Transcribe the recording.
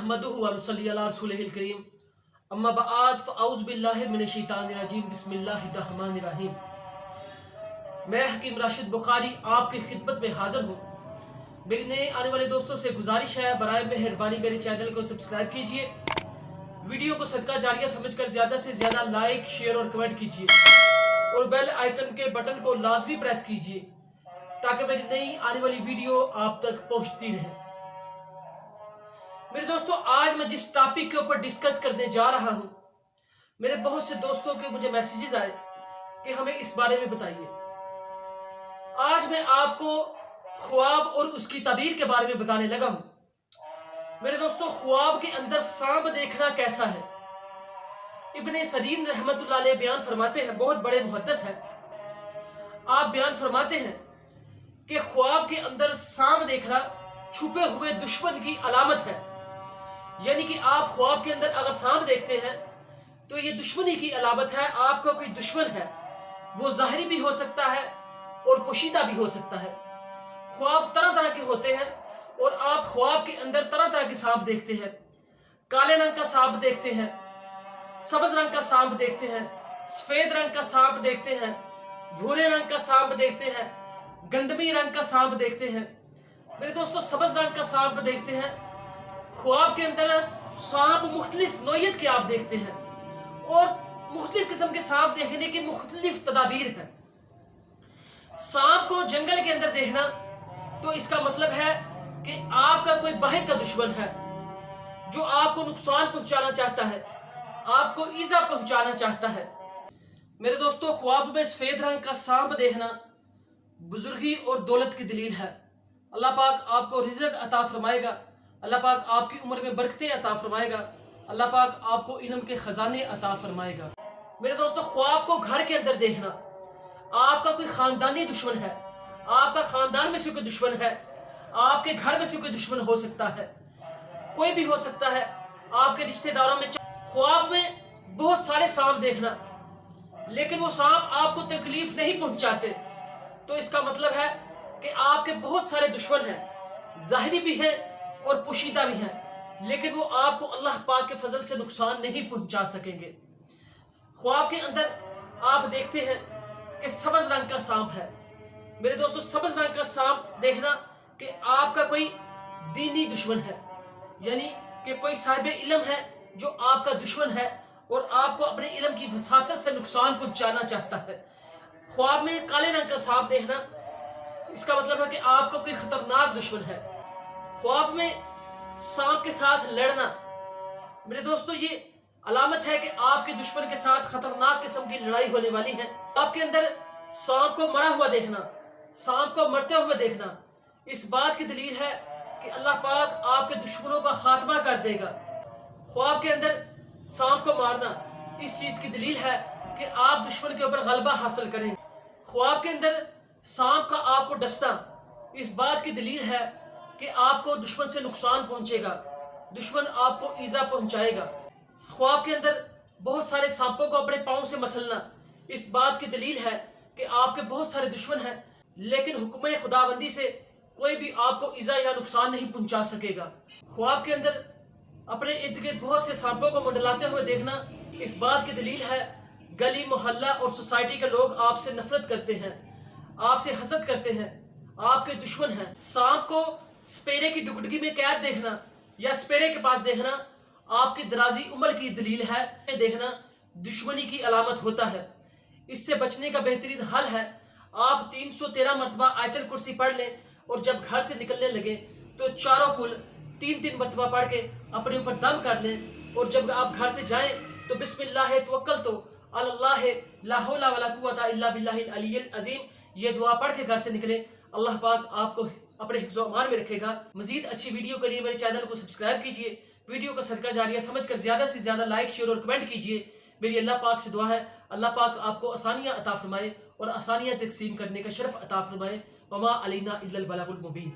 नहमदुहु व नुसल्ली अला रसूलिहिल करीम अम्मा बआद फ़अऊज़ु बिल्लाहि मिनश शैतानिर रजीम बिस्मिल्लाहिर रहमानिर रहीम। मैं हकीम राशिद बुखारी आपकी खिदमत में हाजिर हूँ। मेरी नए आने वाले दोस्तों से गुजारिश है, बराए मेहरबानी मेरे चैनल को सब्सक्राइब कीजिए, वीडियो को सदका जारिया समझकर ज़्यादा से ज़्यादा लाइक, शेयर और कमेंट कीजिए और बेल आइकन के बटन को लाजमी प्रेस कीजिए ताकि मेरी नई आने वाली वीडियो आप तक पहुँचती रहे। मेरे दोस्तों, आज मैं जिस टॉपिक के ऊपर डिस्कस करने जा रहा हूं, मेरे बहुत से दोस्तों के मुझे मैसेजेस आए कि हमें इस बारे में बताइए। आज मैं आपको ख्वाब और उसकी ताबीर के बारे में बताने लगा हूं। मेरे दोस्तों, ख्वाब के अंदर सांप देखना कैसा है? इब्ने सरीन रहमतुल्लाह अलैह बयान फरमाते हैं, बहुत बड़े मुहद्दिस हैं। आप बयान फरमाते हैं कि ख्वाब के अंदर सांप देखना छुपे हुए दुश्मन की अलामत है। यानी कि आप ख्वाब के अंदर अगर सांप देखते हैं तो ये दुश्मनी की अलामत है। आपका कोई दुश्मन है, वो ज़ाहिरी भी हो सकता है और पोशीदा भी हो सकता है। ख्वाब तरह तरह के होते हैं और आप ख्वाब के अंदर तरह तरह के सांप देखते हैं। काले रंग का सांप देखते हैं, सब्ज रंग का सांप देखते हैं, सफेद रंग का सांप देखते हैं, भूरे रंग का सांप देखते हैं, गंदमी रंग का सांप देखते हैं। मेरे दोस्तों, सब्ज रंग का सांप देखते हैं। ख्वाब के अंदर सांप मुख्तलिफ नौयत के आप देखते हैं और मुख्तलिफ किस्म के सांप देखने की मुख्तलिफ तदाबीर है। सांप को जंगल के अंदर देखना तो इसका मतलब है कि आपका कोई बाहर का दुश्मन है जो आपको नुकसान पहुंचाना चाहता है, आपको ईजा पहुंचाना चाहता है। मेरे दोस्तों, ख्वाब में सफेद रंग का सांप देखना बुजुर्गी और दौलत की दलील है। अल्लाह पाक आपको रिज़्क़ अता फरमाएगा, अल्लाह पाक आपकी उम्र में बरकतें अता फरमाएगा, अल्लाह पाक आपको इल्म के खजाने अता फरमाएगा। मेरे दोस्तों, ख्वाब को घर के अंदर देखना, आपका कोई खानदानी दुश्मन है, आपका खानदान में से कोई दुश्मन है, आपके घर में से कोई दुश्मन हो सकता है, कोई भी हो सकता है, आपके रिश्तेदारों में। ख्वाब में बहुत सारे सांप देखना लेकिन वो सांप आपको तकलीफ नहीं पहुंचाते तो इसका मतलब है कि आपके बहुत सारे दुश्मन हैं, ज़ाहिरी भी हैं और पोशीदा भी हैं, लेकिन वो आपको अल्लाह पाक के फजल से नुकसान नहीं पहुंचा सकेंगे। ख्वाब के अंदर आप देखते हैं कि सब्ज रंग का सांप है। मेरे दोस्तों, सब्ज रंग का सांप देखना कि आपका कोई दीनी दुश्मन है, यानी कि कोई साहिब इल्म है जो आपका दुश्मन है और आपको अपने इल्म की वसासत से नुकसान पहुंचाना चाहता है। ख्वाब में काले रंग का सांप देखना, इसका मतलब है कि आपको कोई खतरनाक दुश्मन है। ख्वाब में सांप के साथ लड़ना, मेरे दोस्तों, ये अलामत है कि आपके दुश्मन के साथ खतरनाक किस्म की लड़ाई होने वाली है। आपके अंदर सांप को मरा हुआ देखना, सांप को मरते हुए देखना, इस बात की दलील है कि अल्लाह पाक आपके दुश्मनों का खात्मा कर देगा। ख्वाब के अंदर सांप को मारना इस चीज की दलील है कि आप दुश्मन के ऊपर गलबा हासिल करेंगे। ख्वाब के अंदर सांप का आपको डसना इस बात की दलील है कि आपको दुश्मन से नुकसान पहुंचेगा, दुश्मन आपको ईजा पहुंचाएगा। ख्वाब के अंदर बहुत सारे सांपों को अपने पांव से मसलना इस बात की दलील है कि आपके बहुत सारे दुश्मन हैं, लेकिन हुक्म खुदाबंदी से कोई भी आपको ईजा या नुकसान नहीं पहुंचा सकेगा। ख्वाब के अंदर अपने इर्द गिर्द बहुत से सांपों को मंडलाते हुए देखना इस बात की दलील है गली मोहल्ला और सोसाइटी के लोग आपसे नफरत करते हैं, आपसे हसद करते हैं, आपके दुश्मन हैं। सांप को सपेरे की डुगडुगी में कैद देखना या सपेरे के पास देखना आपकी दराजी उम्र की दलील है। देखना दुश्मनी की अलामत होता है। इससे बचने का बेहतरीन हल है आप 313 मरतबा आयतल कुर्सी पढ़ लें और जब घर से निकलने लगे तो चारों कुल 3-3 मरतबा पढ़ के अपने ऊपर दम कर लें और जब आप घर से जाएं तो बिस्मिल्लाह तवक्कलतु अल्लाह ला हौला वला कुव्वता इल्ला बिल्लाहिल अलिय्यिल अज़ीम ये दुआ पढ़ के घर से निकले। अल्लाह पाक आपको अपने हिफ्ज़ व अमान में रखेगा। मजीद अच्छी वीडियो के लिए मेरे चैनल को सब्सक्राइब कीजिए, वीडियो का सदका जारिया समझकर ज़्यादा से ज़्यादा लाइक, शेयर और कमेंट कीजिए। मेरी अल्लाह पाक से दुआ है, अल्लाह पाक आपको आसानियाँ अता फरमाए और आसानियाँ तकसीम करने का शरफ अता फरमाए। वमा अलैना इल्लल बलागुल मुबीन।